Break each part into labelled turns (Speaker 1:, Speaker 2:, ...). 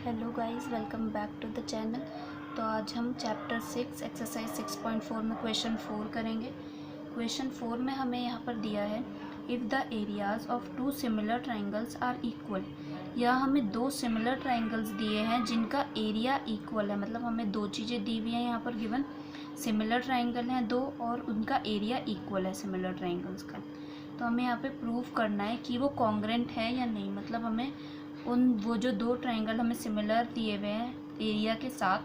Speaker 1: Hello guys, welcome back to the channel. तो आज हम चैप्टर 6 एक्सरसाइज 6.4 में क्वेश्चन 4 करेंगे। क्वेश्चन 4 में हमें यहाँ पर दिया है if the areas of two similar triangles are equal. या हमें दो सिमिलर ट्राइंगल्स दिए हैं जिनका एरिया इक्वल है, मतलब हमें दो चीज़ें दी हुई हैं यहाँ पर गिवन। सिमिलर ट्राइंगल हैं दो और उनका एरिया इक्वल है सिमिलर ट्राइंगल्स का। तो हमें यहाँ पे प्रूव करना है कि वो कॉन्ग्रेंट है या नहीं, मतलब हमें वो जो दो ट्राइंगल हमें सिमिलर दिए हुए हैं एरिया के साथ,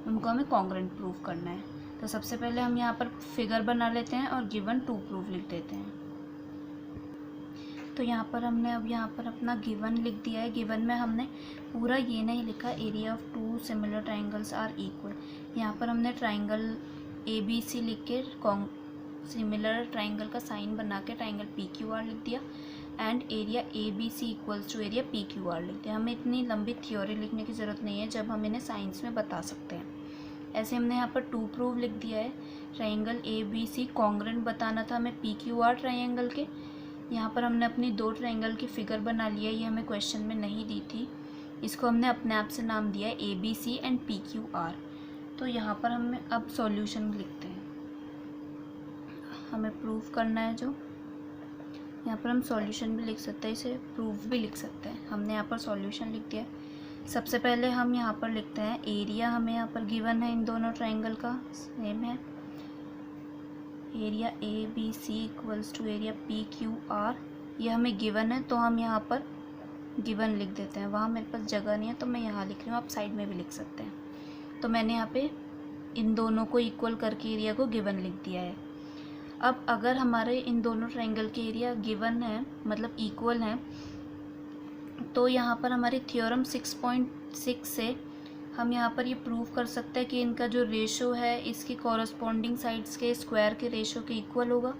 Speaker 1: उनको हमें कॉन्ग्रेंट प्रूव करना है। तो सबसे पहले हम यहाँ पर फिगर बना लेते हैं और गिवन टू प्रूफ लिख देते हैं। तो यहाँ पर हमने अब यहाँ पर अपना गिवन लिख दिया है। गिवन में हमने पूरा ये नहीं लिखा area of two similar triangles are equal. यहाँ पर हमने ट्राइंगल ABC लिख के सिमिलर ट्राइंगल का साइन बना के ट्राइंगल PQR लिख दिया and area ABC equals to area PQR लिख दिया। हमें इतनी लंबी थ्योरी लिखने की ज़रूरत नहीं है, जब हम इन्हें साइंस में बता सकते हैं। ऐसे हमने यहाँ पर टू प्रूफ लिख दिया है। ट्राइंगल ABC कॉन्ग्रेंट बताना था हमें PQR ट्राइंगल के। यहाँ पर हमने अपनी दो ट्राइंगल की फिगर बना लिया, ये हमें क्वेश्चन में नहीं दी थी। इसको हमने अपने आप से नाम दिया है ABC एंड PQR। तो यहाँ पर हमें अब सॉल्यूशन लिखते हैं, हमें प्रूफ करना है। जो यहाँ पर हम सॉल्यूशन भी लिख सकते हैं, इसे प्रूफ भी लिख सकते हैं। हमने यहाँ पर सॉल्यूशन लिख दिया। सबसे पहले हम यहाँ पर लिखते हैं एरिया, हमें यहाँ पर गिवन है इन दोनों ट्राइंगल का सेम है। Area ABC equals to area PQR, ये हमें गिवन है तो हम यहाँ पर गिवन लिख देते हैं। वहाँ मेरे पास जगह नहीं है तो मैं यहाँ लिख रही हूँ, आप साइड में भी लिख सकते हैं। तो मैंने यहाँ पे इन दोनों को इक्वल करके एरिया को गिवन लिख दिया है। अब अगर हमारे इन दोनों ट्राइंगल के एरिया गिवन है, मतलब इक्वल हैं, तो यहाँ पर हमारी थ्योरम 6.6 से हम यहाँ पर ये प्रूव कर सकते हैं कि इनका जो रेशो है इसकी कॉरस्पॉन्डिंग साइड्स के स्क्वायर के रेशो के इक्वल होगा।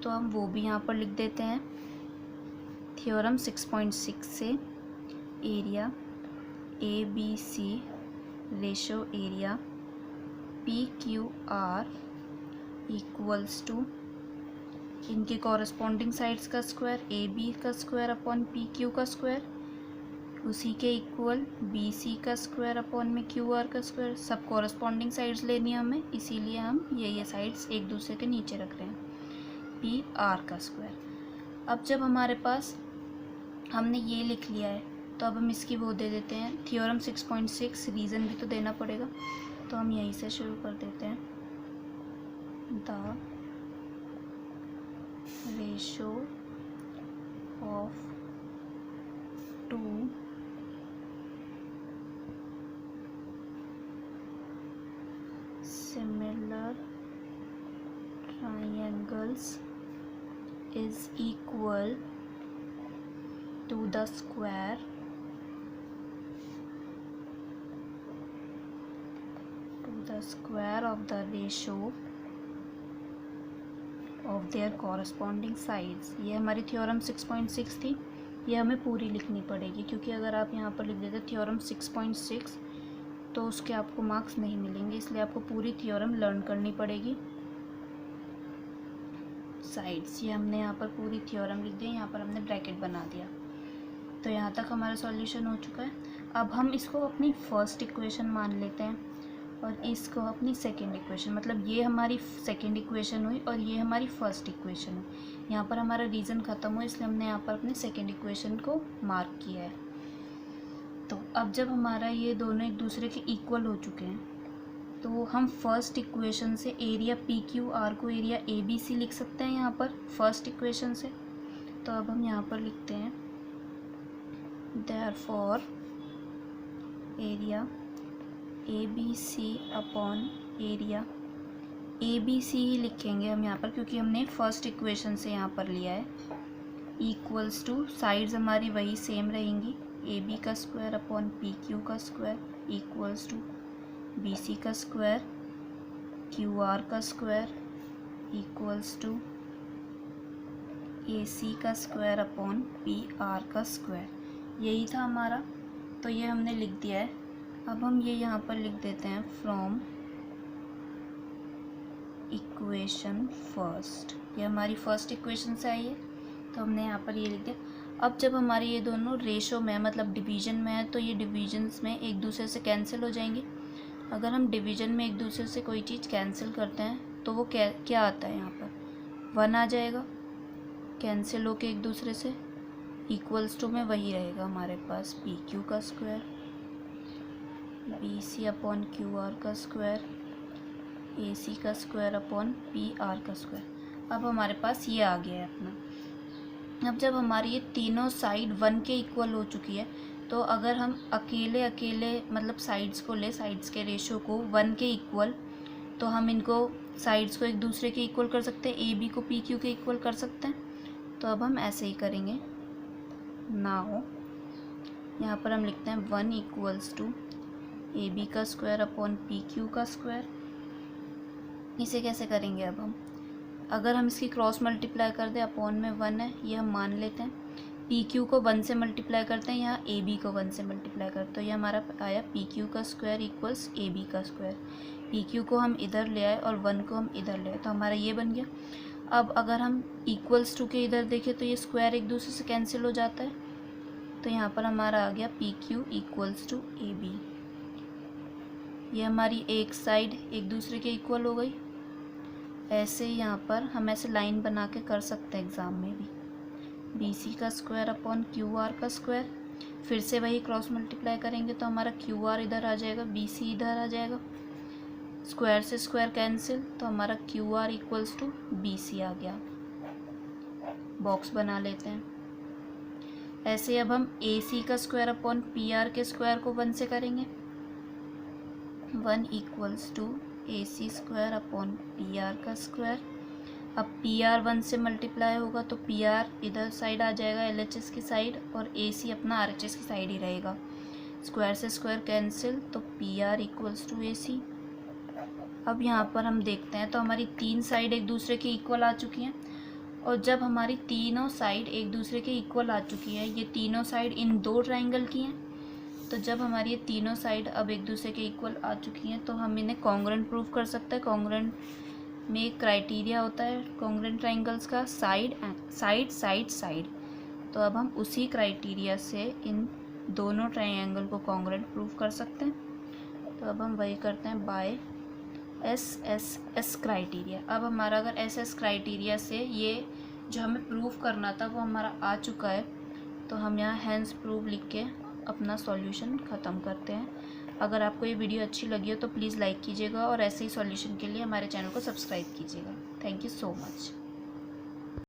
Speaker 1: तो हम वो भी यहाँ पर लिख देते हैं। थ्योरम 6.6 से area ABC ratio area PQR equals to इनके कॉरस्पॉन्डिंग साइड्स का स्क्वायर AB का स्क्वायर अपॉन PQ का स्क्वायर, उसी के इक्वल BC का स्क्वायर अपॉन में QR का स्क्वायर। सब कॉरस्पॉन्डिंग साइड्स लेनी है हमें, इसीलिए हम ये साइड्स एक दूसरे के नीचे रख रहे हैं। PR का स्क्वायर। अब जब हमारे पास हमने ये लिख लिया है तो अब हम इसकी वो दे देते हैं थ्योरम 6.6, रीज़न भी तो देना पड़ेगा। तो हम यहीं से शुरू कर देते हैं। The ratio of two similar triangles is equal to the square of the ratio of their corresponding sides. ये हमारी थ्योरम 6.6 थी, ये हमें पूरी लिखनी पड़ेगी, क्योंकि अगर आप यहाँ पर लिख देते थ्योरम 6.6 तो उसके आपको मार्क्स नहीं मिलेंगे, इसलिए आपको पूरी थ्योरम लर्न करनी पड़ेगी। साइड्स, ये हमने यहाँ पर पूरी थ्योरम लिख दी, यहाँ पर हमने ब्रैकेट बना दिया। तो यहाँ तक हमारा सॉल्यूशन हो चुका है। अब हम इसको अपनी फर्स्ट इक्वेशन मान लेते हैं और इसको अपनी सेकंड इक्वेशन, मतलब ये हमारी सेकंड इक्वेशन हुई और ये हमारी फर्स्ट इक्वेशन हुई। यहाँ पर हमारा रीज़न ख़त्म हुआ, इसलिए हमने यहाँ पर अपनी सेकंड इक्वेशन को मार्क किया है। तो अब जब हमारा ये दोनों एक दूसरे के इक्वल हो चुके हैं तो हम फर्स्ट इक्वेशन से एरिया PQR को एरिया ABC लिख सकते हैं यहाँ पर फर्स्ट इक्वेशन से। तो अब हम यहाँ पर लिखते हैं therefore area ABC upon area ABC ही लिखेंगे हम यहाँ पर, क्योंकि हमने फर्स्ट इक्वेशन से यहाँ पर लिया है। इक्वल्स टू साइड्स हमारी वही सेम रहेंगी, AB का स्क्वायर अपॉन PQ का स्क्वायर इक्वल्स टू BC का स्क्वायर QR का स्क्वायर इक्वल्स टू AC का स्क्वायर अपॉन PR का स्क्वायर। यही था हमारा, तो ये हमने लिख दिया है। अब हम ये यहाँ पर लिख देते हैं फ्रॉम इक्वेशन फर्स्ट। ये हमारी फर्स्ट इक्वेशन से आई है, तो हमने यहाँ पर ये लिख दिया। अब जब हमारी ये दोनों रेशो में है, मतलब डिवीजन में है, तो ये डिवीजन्स में एक दूसरे से कैंसिल हो जाएंगे। अगर हम डिवीजन में एक दूसरे से कोई चीज़ कैंसिल करते हैं तो वो क्या आता है, यहाँ पर 1 आ जाएगा कैंसिल होके एक दूसरे से। इक्वल्स टू में वही रहेगा हमारे पास पी क्यू का square, B C upon Q R का स्क्वायर, ए सी का स्क्वायर अपॉन पी आर का स्क्वायर। अब हमारे पास ये आ गया है अपना। अब जब हमारी ये तीनों साइड 1 के इक्वल हो चुकी है, तो अगर हम अकेले अकेले मतलब साइड्स को ले, साइड्स के रेशो को 1 के इक्वल, तो हम इनको साइड्स को एक दूसरे के इक्वल कर सकते हैं, ए बी को पी क्यू के इक्वल कर सकते हैं। तो अब हम ऐसे ही करेंगे। नाउ यहाँ पर हम लिखते हैं 1 इक्वल्स टू ए बी का स्क्वायर अपॉन पी क्यू का स्क्वायर। इसे कैसे करेंगे अब हम, अगर हम इसकी क्रॉस मल्टीप्लाई कर दें, अपॉन में 1 है ये हम मान लेते हैं, पी क्यू को 1 से मल्टीप्लाई करते हैं, यहाँ ए बी को 1 से मल्टीप्लाई करते हैं, तो ये हमारा आया पी क्यू का स्क्वायर इक्वल्स ए बी का स्क्वायर। पी क्यू को हम इधर ले आए और 1 को हम इधर ले आए, तो हमारा ये बन गया। अब अगर हम इक्वल्स टू के इधर देखें तो ये स्क्वायर एक दूसरे से कैंसिल हो जाता है, तो यहाँ पर हमारा आ गया P Q equals to A B. ये हमारी एक साइड एक दूसरे के इक्वल हो गई। ऐसे यहाँ पर हम ऐसे लाइन बना के कर सकते हैं एग्ज़ाम में भी, बी सी का स्क्वायर अपॉन क्यू आर का स्क्वायर। फिर से वही क्रॉस मल्टीप्लाई करेंगे तो हमारा क्यू आर इधर आ जाएगा, बी सी इधर आ जाएगा, स्क्वायर से स्क्वायर कैंसिल, तो हमारा Q R equals to B C आ गया। बॉक्स बना लेते हैं। ऐसे अब हम ए सी का स्क्वायर अपॉन पी आर के स्क्वायर को 1 से करेंगे। 1 equals to A C square upon P R का स्क्वायर। अब पी आर 1 से मल्टीप्लाई होगा तो पी आर इधर साइड आ जाएगा एल एच एस की साइड, और ए सी अपना आर एच एस की साइड ही रहेगा। स्क्वायर से स्क्वायर कैंसिल, तो P R equals to A C. अब यहाँ पर हम देखते हैं तो हमारी 3 साइड एक दूसरे के इक्वल आ चुकी हैं, और जब हमारी तीनों साइड एक दूसरे के इक्वल आ चुकी है, ये तीनों साइड इन 2 ट्राइंगल की हैं, तो जब हमारी ये तीनों साइड अब एक दूसरे के इक्वल आ चुकी हैं तो हम इन्हें कॉन्ग्रुएंट प्रूव कर सकते हैं। कॉन्ग्रुएंट में एक क्राइटेरिया होता है कॉन्ग्रुएंट ट्राइंगल्स का, साइड साइड साइड साइड। तो अब हम उसी क्राइटेरिया से इन दोनों ट्राइंगल को कॉन्ग्रुएंट प्रूव कर सकते हैं। तो अब हम वही करते हैं बाय एस क्राइटेरिया। अब हमारा अगर एस क्राइटेरिया से ये जो हमें प्रूव करना था वो हमारा आ चुका है, तो हम यहाँ हैंस प्रूव लिख के अपना सॉल्यूशन ख़त्म करते हैं। अगर आपको ये वीडियो अच्छी लगी हो तो प्लीज़ लाइक कीजिएगा, और ऐसे ही सॉल्यूशन के लिए हमारे चैनल को सब्सक्राइब कीजिएगा। Thank you so much.